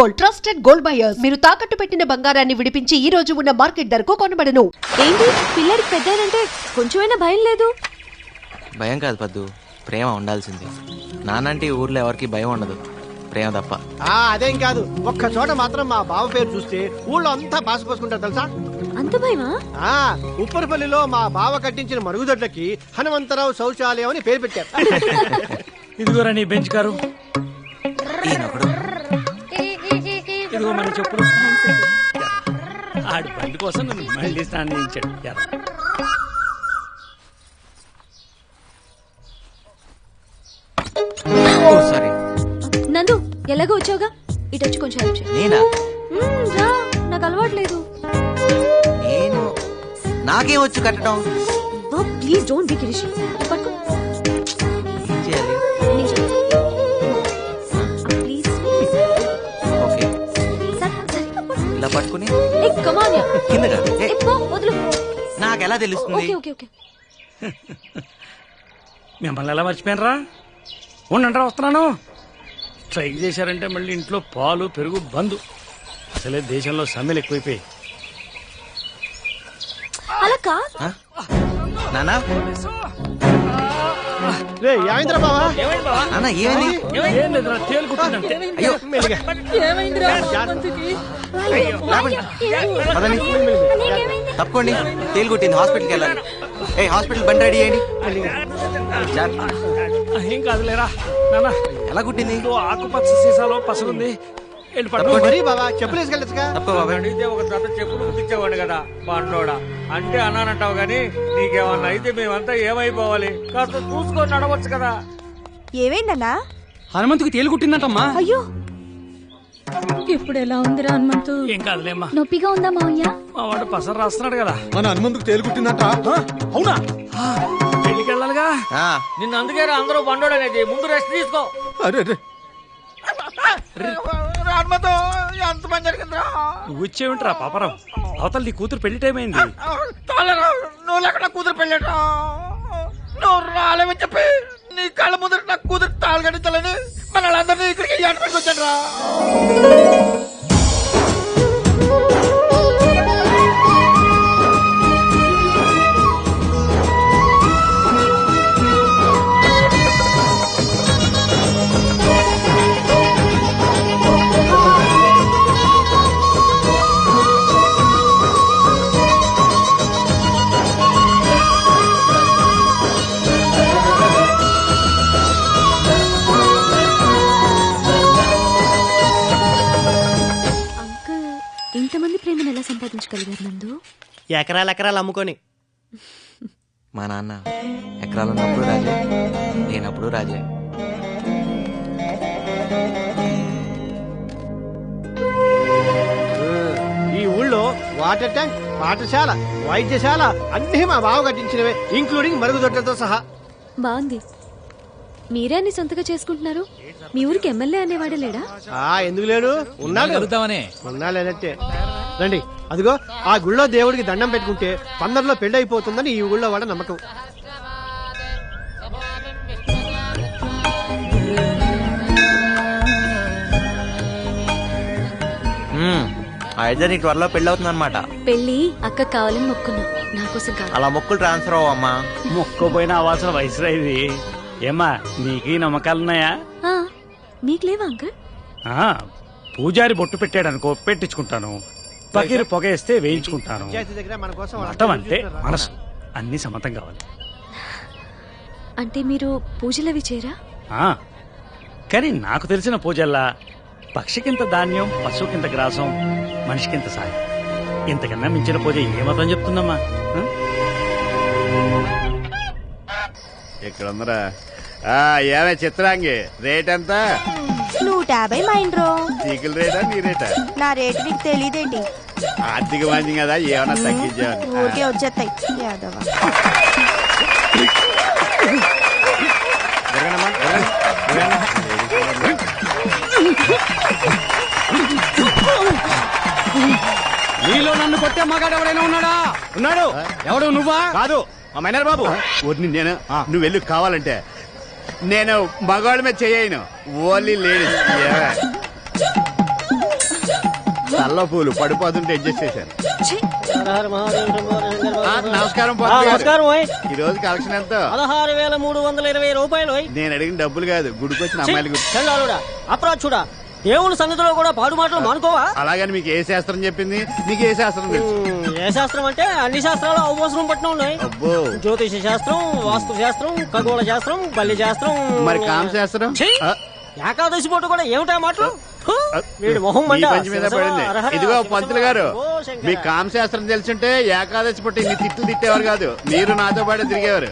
Gold, trusted gold buyers. మీరు తాకట్టు పెట్టిన బంగారాన్ని విడిపించి ఈ రోజు ఉన్న మార్కెట్ ధరకు కొనబడను. ఏంటి పిల్లడికి పెద్దనంటే కొంచెమైనా భయం లేదు? భయం కాదు పద్దు, ప్రేమ ఉండాల్సింది. నానంటే ఊర్లో ఎవరికి భయం ఉండదు, ప్రేమ తప్ప. అదేం కాదు, ఒక్క చోట మాత్రం మా బావ పేరు చూస్తే ఊళ్ళో అంతా పాసుపోసుకుంటారు తెలుసా. అంత భయమా? ఉప్పరపల్లిలో మా బావ కట్టించిన మరుగుదొడ్లకి హనుమంతరావు శౌచాలయం అని పేరు పెట్టారు. ఇదిగోరా నీ బెంచ్ కారు, ఇదిగో మన చెప్పులు. ఆడి బండి కోసం నన్ను మళ్ళీ స్నానం చేయించాడు. సారీ నందు, ఎలాగో వచ్చావుగా, ఇటు వచ్చి కొంచెం హెల్ప్ చేయి. నేనా? రా, నాకు అలవాట్లేదు. నేను నాకేం వచ్చు కట్టడం. ప్లీజ్ డోంట్ బి కిరిషి. పట్టుకో. ఏం చేయాలి? ప్లీజ్. ఓకే, సరే. ఇలా పట్టుకుని కమ్ ఆన్ యా. కిందగా. వదులు. నాకు ఎలా తెలుస్తుంది? Okay okay. మిమ్మల్ని ఎలా మర్చిపోయినరా? ఉండంటారా, వస్తున్నాను. ట్రై చేశారంటే మళ్ళీ ఇంట్లో పాలు పెరుగు బంద్. అసలే దేశంలో సమ్మెలు ఎక్కువైపోయి. అలా కాదు నానా. నాన్న ఏమైంది? ఏం లేదురా, తేలుకుంటుందంటే. అయ్యో తప్పకోండి, తేలుగుట్టింది, హాస్పిటల్కి వెళ్ళాలి. ఏ హాస్పిటల్ బండి రెడీ చేయండి. ఏం కాదులేరా నాన్న. ఎలా కుట్టింది? ఆకుపచ్చ సీసాలో పసరుంది. అడిగితే ఒక జత చెప్పులు కుట్టించేవాడు కదా బాండోడా. అంటే అన్నానంటావు గాని నీకేమన్నా అయితే మేమంతా ఏమైపోవాలి? కాస్త చూసుకొని నడవచ్చు కదా. ఏమైందన్నా? హనుమంతుకి తేలుగుట్టిందంటమ్మా. అయ్యో, ఇప్పుడు ఎలా ఉందిరా హనుమంతు? ఏం కాదులేమ్మా. నొప్పిగా ఉందా మావయ్య? మా వాడు పసరు రాస్తున్నాడు కదా. మన హనుమంతుకు తేలుగుట్టిందంట. అవునా? పెళ్లికి వెళ్ళాలిగా. నిన్ను అందుకే అందరూ బండోడు అనేది. ముందు రెస్ట్ తీసుకో. ఎంత పని జరిగిందిరా? నువ్వు వచ్చేవింటరా పాపరావు? అవతల నీ కూతురు పెళ్లి టైం అయింది. నువ్వు ఎక్కడ కూతురు పెళ్ళారా? నువ్వు రాలేమని చెప్పి నీ కళ్ళ ముందర నా కూతురు తాళి కట్టించాలని మన వాళ్ళందరినీ ఇక్కడికి వచ్చాడు రా. ఇంతమంది ప్రేమను ఎలా సంపాదించగలిగారు నందు? ఎకరాలు అమ్ముకొని. మా నాన్న ఎకరాలు ఉన్నప్పుడు రాజే, లేనప్పుడు రాజే. ఈ ఊళ్ళో వాటర్ ట్యాంక్, పాఠశాల, వైద్యశాల అన్ని మా బావ కట్టించినవే, ఇంక్లూడింగ్ మరుగుదొడ్లతో సహా. బాగుంది. మీరే అన్ని సొంతగా చేసుకుంటున్నారు. మీ ఊరికి ఎమ్మెల్యే అనేవాడే లేడా? ఎందుకు లేడు? ఉన్నాడు. ఉన్నాలేనట్టే. రండి, అదిగో ఆ గుళ్ళో దేవుడికి దండం పెట్టుకుంటే 15లో పెళ్లి అయిపోతుందని ఈ ఊళ్ళో వాడ నమ్మకం. అయితే నీకు త్వరలో పెళ్లి అవుతుంది అనమాట. పెళ్లి అక్క కావాలని మొక్కున్నా, నా కోసం కాదు. అలా మొక్కులు ట్రాన్స్ఫర్ అవ్వమ్మా. మొక్కోపోయిన అవాసన వయసురా ఇది. ఏమ్మా, నీకు నమ్మకాలున్నాయా? మీకు లేవా అంకుల్? పూజారి బొట్టు పెట్టాడు అనుకో, పెట్టించుకుంటాను. పకీరు పొగేస్తే వేయించుకుంటాను. మతం అంటే మనసు, అన్ని సమతం కావాలి. అంటే మీరు పూజలవి చేయరా? కానీ నాకు తెలిసిన పూజల్లా పక్షికింత ధాన్యం, పశువుకింత గ్రాసం, మనిషికింత సాయం. ఇంతకన్నా మించిన పూజ ఏ మతం చెప్తుందమ్మా? ఇక్కడ ఉందరా. ఏమే చిత్రాంగి, రేట్ ఎంత? 150 మైండ్రో. చీకుల రేటా నీ రేటా? నా రేటు నీకు తెలియదేంటి? ఆర్థిక మంచి కదా, ఏమన్నా తగ్గించావు? ఊరికే వచ్చేస్తాయి యాదవ. నీలో నన్ను కొట్టే మగాడు ఎవడైనా ఉన్నాడా? ఉన్నాడు. ఎవడు? నువ్వా? కాదు, మా మైనర్ బాబు. నేను నువ్వు వెళ్ళి కావాలంటే నేను మగవాళ్ళ మీద చేయను, ఓన్లీ లేడీస్. మల్ల పూలు పడిపోతుంటే అడ్జస్ట్ చేశాను. ఛీ! నమస్కారం నమస్కారం ఓయ్. ఈ రోజు కలెక్షన్ ఎంత? 16,320 రూపాయలు ఓయ్. నేను అడిగిన డబ్బులు కాదు, గుడికి వచ్చిన అమ్మాయిల గురించి. చల్లారుడా అప్రాచుడా దేవుని సన్నిధిలో కూడా పాడు మాటలు మానుకోవా? అలాగని మీకు ఏ శాస్త్రం చెప్పింది? మీకు ఏ శాస్త్రం తెలుసు? ఏ శాస్త్రం అంటే అన్ని శాస్త్రాలు అవసరం పట్టిన ఉన్నాయి. అబ్బో, జ్యోతిష శాస్త్రం, వాస్తు శాస్త్రం, ఖగోళ శాస్త్రం, బల్లి శాస్త్రం. మరి కామ శాస్త్రం? ఛీ! ఏకాదశి పూట కూడా ఏమిటా మాటలు? హు! వీడి మొహం మంట. మీ పంచి మీద పడింది. హరహర ఇదిగో శివ పంతులు గారు, ఓ శంకర. మీ కామ శాస్త్రం తెలుసుంటే ఏకాదశి పుట్టి ఇన్ని తిట్లు తిట్టేవారు కాదు, మీరు నాతో పాటు తిరిగేవారు.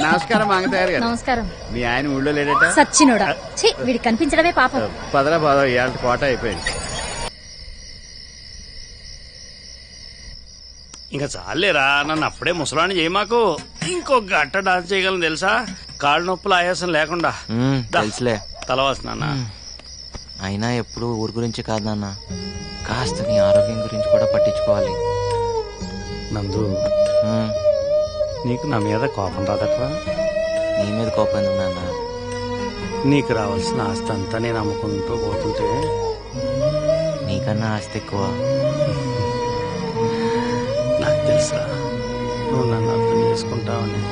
నమస్కారం మంగతయ్యారు గారు. నమస్కారం. మీ ఆయన ఊళ్ళో లేడట? సచ్చినోడా, ఛీ, వీడికి కనిపించడమే పాపం. పదరా పద, ఇవాళ కోట అయిపోయింది. ఇంకా చాలేరా, నన్ను అప్పుడే ముసలాన్ని చేయి మాకు. ఇంకో గట్ట డాన్స్ చేయగలను తెలుసా, కాళ్ళు నొప్పులు ఆయాసం లేకుండా. తెలుసులే. తలవాసు నాన్న. అయినా ఎప్పుడు ఊరు గురించి కాదు నాన్న, కాస్త నీ ఆరోగ్యం గురించి కూడా పట్టించుకోవాలి. నందు, నీకు నా మీద కోపం రాదట్రా? నీ మీద కోపం ఎందుకు నాన్న? నీకు రావాల్సిన ఆస్తి అంతా నేను అమ్ముకుంటూ పోతుంటే నీకన్నా ఆస్తి ఎక్కువ. నాకు తెలుసా నువ్వు నన్ను అర్థం చేసుకుంటావని.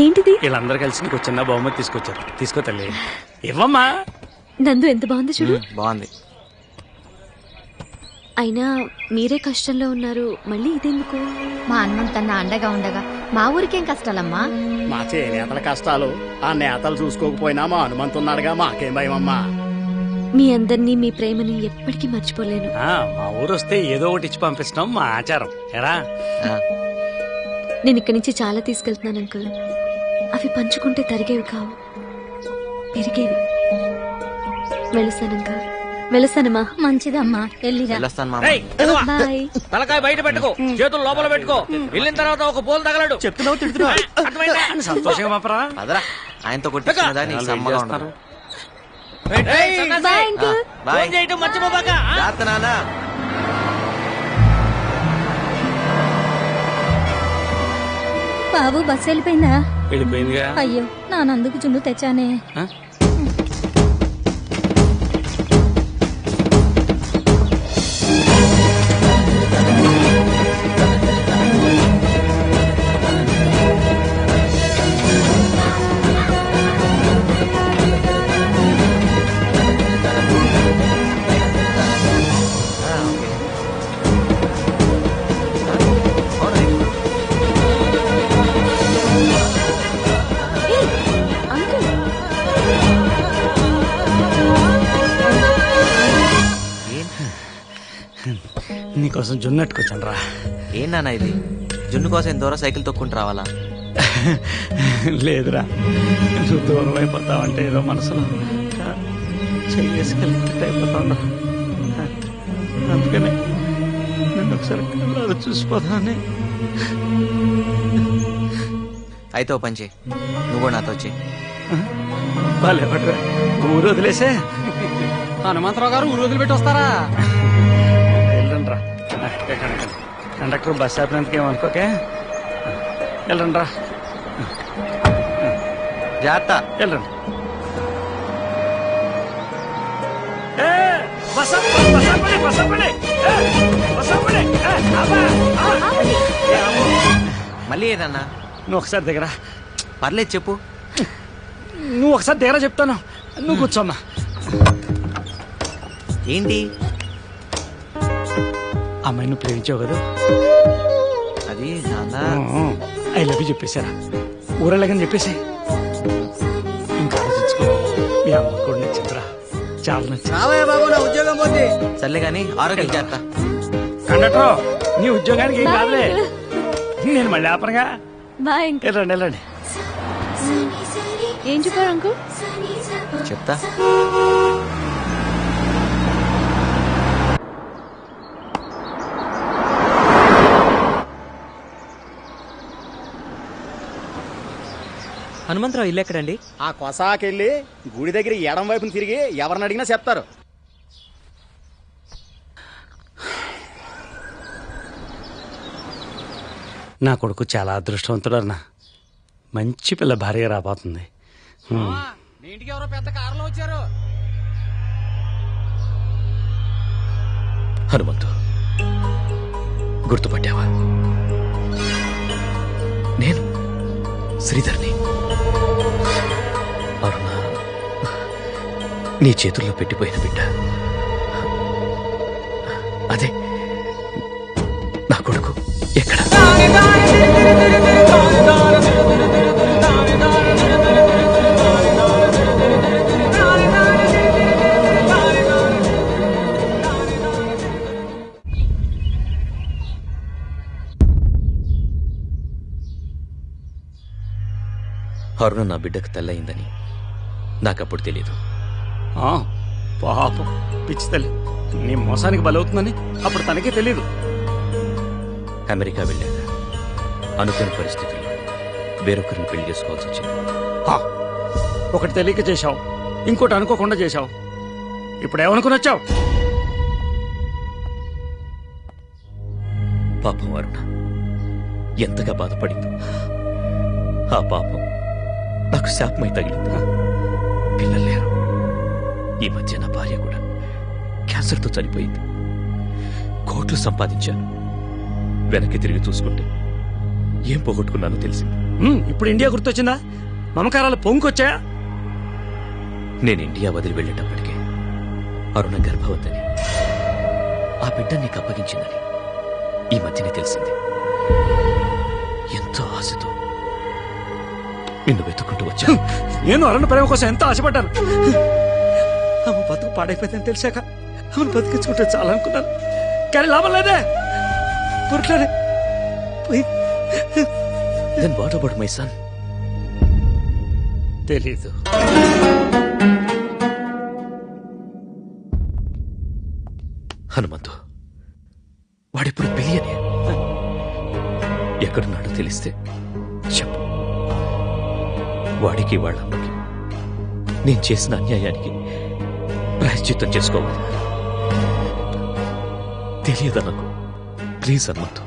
ఏంటిది? వీళ్ళందరూ కలిసి నీకు చిన్న బహుమతి తీసుకొచ్చారు. తీసుకో తల్లి, ఇవ్వమ్మా. నందు ఎంత బాగుంది చూడు. బాగుంది. అయినా మీరే కష్టంలో ఉన్నారు, మళ్ళీ ఇదెందుకు? మా హనుమంతన్న అండగా ఉండగా మా ఊరికేం కష్టాలమ్మా. మా చేనేతల కష్టాలు ఆ నేతలు చూసుకోకపోయినా మా హనుమంతున్నాడుగా, మాకేం భయమమ్మా. మీ అందరినీ, మీ ప్రేమని ఎప్పటికీ మర్చిపోలేను. మా ఊరు వస్తే ఏదో ఒకటి ఇచ్చి పంపించడం మా ఆచారం. ఎరా, నేను ఇక్కడి నుంచి చాలా తీసుకెళ్తున్నాను అంకుల్. అవి పంచుకుంటే తరిగేవి కావు, పెరిగేవి. వెళుస్తాను అంకుల్, వెళుస్తానమ్మా. మంచిదమ్మా, వెళ్ళిరా. బాయ్. తలకాయ బయట పెట్టుకో, చేతులు లోపల పెట్టుకో. వెళ్ళిన తర్వాత ఒక పోలు తగలడు. చెప్తున్నావు తిడుతున్నావు. సంతోషంగా పంపరా. అదరా, ఆయనతో కొట్టించుకునేదా నీకు సమ్మగా ఉండదు. Bye uncle. బాయ్. చేయటం మర్చిపోబాక. జాగ్రత్త నాన్న. బాబు బస్సు వెళ్ళిపోయిందా? వెళ్ళిపోయిందిగా. అయ్యో, నానందుకు జున్ను తెచ్చానే. నీకోసం జున్నట్టుకొచ్చాను రా. ఏం నాన్న ఇది? జున్ను కోసం ఎంత దూరం సైకిల్ తొక్కుంటూ రావాలా? లేదురా, నువ్వు దూరం అయిపోతావంటే ఏదో మనసులో చేసుకెళ్ళి అయిపోతాను. అందుకనే నన్ను ఒకసారి కళ్ళారు చూసిపోతానని. అయితే ఓ పని చేయి, నువ్వు కూడా నాతో వచ్చి. బాలేపడరా, ఊరు వదిలేసే. హనుమంతరావు గారు ఊరు వదిలిపెట్టి వస్తారా? వెళ్ళండి రా. కండక్టర్ బస్ ఆపినందుకు ఏమనుకోకే. వెళ్ళండి రా, జాగ్రత్త. వెళ్ళండి. మళ్ళీ ఏదన్నా? నువ్వు ఒకసారి దగ్గర. పర్లేదు చెప్పు. నువ్వు ఒకసారి దగ్గర చెప్తాను, నువ్వు కూర్చోమ్మా. ఏంటి? అమ్మాయి నువ్వు ప్రేమించావు కదా, అది నాన్న. ఐ లవ్ యూ చెప్పేశారా? ఊరెళ్ళగని చెప్పేసి ఇంకా ఆలోచించుకో. మీ అమ్మ కూడా నచ్చిందిరా, చాలా నచ్చింది. బాబు, నా ఉద్యోగం పోతే. సర్లే కానీ ఆరోగ్యం జాగ్రత్త. కండక్టర్, నీ ఉద్యోగానికి ఏం కాదులే, నేను మళ్ళీ ఆపనగా. Bye uncle. వెళ్ళండి వెళ్ళండి. ఏం చెప్పారు అంకుల్? చెప్తా. హనుమంతరావు ఇల్లు ఎక్కడండి? ఆ కొసాకెళ్ళి గుడి దగ్గర ఎడం వైపున తిరిగి ఎవరిని అడిగినా చెప్తారు. నా కొడుకు చాలా అదృష్టవంతుడు అన్న. మంచి పిల్ల భార్య రాబోతుంది. ఇంటికి ఎవరో పెద్ద కారులో వచ్చారు. హనుమంతు, గుర్తుపట్టావా? నేను శ్రీధర్ని. అరుణ నీ చేతుల్లో పెట్టిపోయిన బిడ్డ. అదే నా కొడుకు. ఎక్కడ? అరుణ నా బిడ్డకు తల్లయిందని నాకప్పుడు తెలియదు. పాపం పిచ్చి తల్లి నీ మోసానికి బలవుతుందని అప్పుడు తనకే తెలియదు. అమెరికా వెళ్ళాక అనుకోని పరిస్థితుల్లో వేరొకరిని పెళ్లి చేసుకోవాల్సి వచ్చింది. ఒకటి తెలియక చేశావు, ఇంకోటి అనుకోకుండా చేశావు. ఇప్పుడు ఏమనుకుని వచ్చావు? పాపం అరుణ ఎంతగా బాధపడిందో. ఆ పాపం నాకు శాపమై తగిలింది. పిల్లలు లేరు. ఈ మధ్య నా భార్య కూడా క్యాన్సర్తో చనిపోయింది. కోట్లు సంపాదించాను. వెనక్కి తిరిగి చూసుకుంటే ఏం పోగొట్టుకున్నానో తెలిసింది. ఇప్పుడు ఇండియా గుర్తొచ్చిందా? మమకారాలు పొంగుకొచ్చాయా? నేను ఇండియా వదిలి వెళ్ళేటప్పటికే అరుణ గర్భవతిని, ఆ బిడ్డ నీకు అప్పగించిందని ఈ మధ్యనే తెలిసింది. ఎంతో ఆశతో నిన్ను వెతుక్కుంటూ వచ్చాను. నేను అరుణ ప్రేమ కోసం ఎంతో ఆశపడ్డాను. ఆమె బతుకు పాడైపోయిందని తెలిసాక ఆమెను బతికించుకుంటే చాలనుకున్నాను. కానీ లాభం లేదే. పురుట్లోనే Then what about my son? తెలీదు. హనుమంతు, వాడిప్పుడు బిలియనే. ఎక్కడున్నాడో తెలిస్తే చెప్పు. వాడికి వాళ్ళ అమ్మకి నేను చేసిన అన్యాయానికి ప్రాయశ్చిత్తం చేసుకోవాలి. తెలియదా నాకు? ప్లీజ్ హనుమంతు.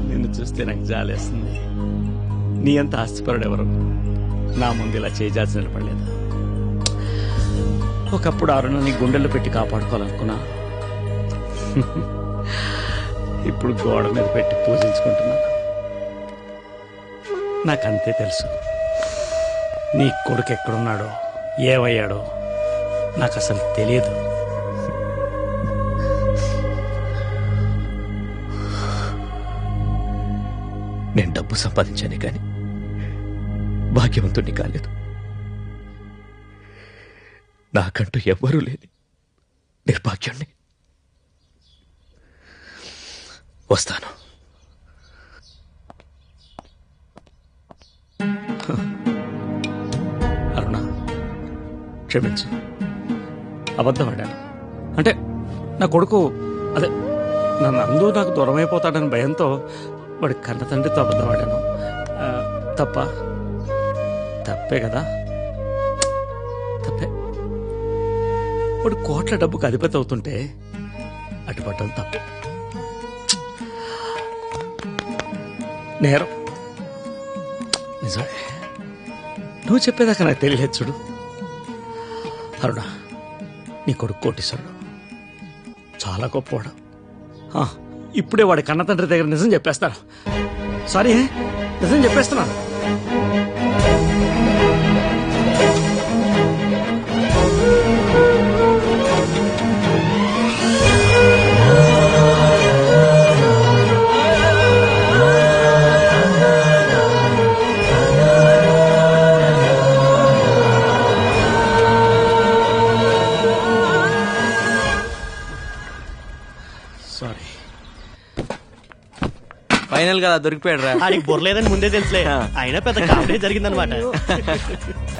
నిన్ను చూస్తే నాకు జాలేస్తుంది. నీ అంత ఆస్తిపరుడు ఎవరు నా ముందు ఇలా చేజాల్సి నిలబడలేదు. ఒకప్పుడు అరుణని గుండెల్లో పెట్టి కాపాడుకోవాలనుకున్నా. ఇప్పుడు గోడ మీద పెట్టి పూజించుకుంటున్నాను. నాకంతే తెలుసు. నీ కొడుకు ఎక్కడున్నాడో, ఏమయ్యాడో నాకు అసలు తెలియదు. నేను డబ్బు సంపాదించానే కానీ భాగ్యవంతుణ్ణి కాలేదు. నాకంటూ ఎవ్వరూ లేని నిర్భాగ్యాన్ని. వస్తాను. అరుణ, క్షమించు. అబద్ధం ఆడాను. అంటే నా కొడుకు అదే నన్ను అందరూ నాకు దూరం అయిపోతాడని భయంతో వాడి కన్న తండ్రితో అబద్ధం ఆడాను. తప్పే కదా? తప్పే. వాడు కోట్ల డబ్బుకు అధిపతి అవుతుంటే అడ్డుపడ్డం తప్పు. నేరం. నిజమే. నువ్వు చెప్పేదాకా నాకు తెలియలేదు చూడు. అరుణ, నీ కొడుకు కోటీశ్వరుడు, చాలా గొప్పవాడు. ఇప్పుడే వాడి కన్న తండ్రి దగ్గర నిజం చెప్పేస్తాను. సారీ, నిజం చెప్పేస్తున్నాను. ఫైనల్ గా దొరికిపోయాడు రా. ఆడికి బొర్లేదని ముందే తెలుసులే. అయినా పెద్ద కామెడీ జరిగిందనమాట.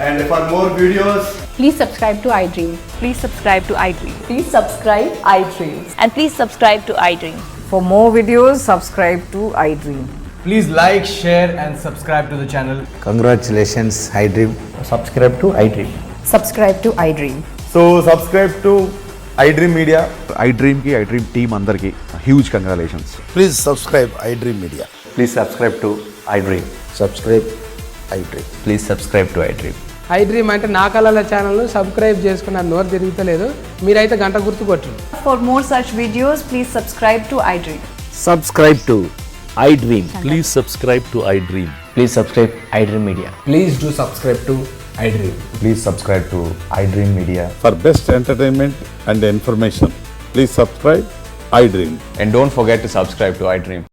And for more videos, please subscribe to iDream. Please subscribe to iDream. Please subscribe iDream. And please subscribe to iDream. For more videos, subscribe to iDream. Please like, share, and subscribe to the channel. Congratulations, iDream. Subscribe to iDream. Subscribe to iDream. So subscribe to iDream Media. iDream team అందరికి huge congratulations. Please subscribe iDream Media. Please subscribe to iDream. Subscribe iDream. Please subscribe to iDream. iDream అంటే నా కళల ఛానల్ను subscribe చేసుకున్న నోరు తిరుగుతలేదు, మీరైతే గంట గుర్తు కొట్టండి. For more such videos, please subscribe to iDream. Subscribe to iDream. Please subscribe to iDream. Please subscribe iDream Media. Please do subscribe to iDream. Please subscribe to iDream Media. For best entertainment and information, please subscribe iDream. And don't forget to subscribe to iDream.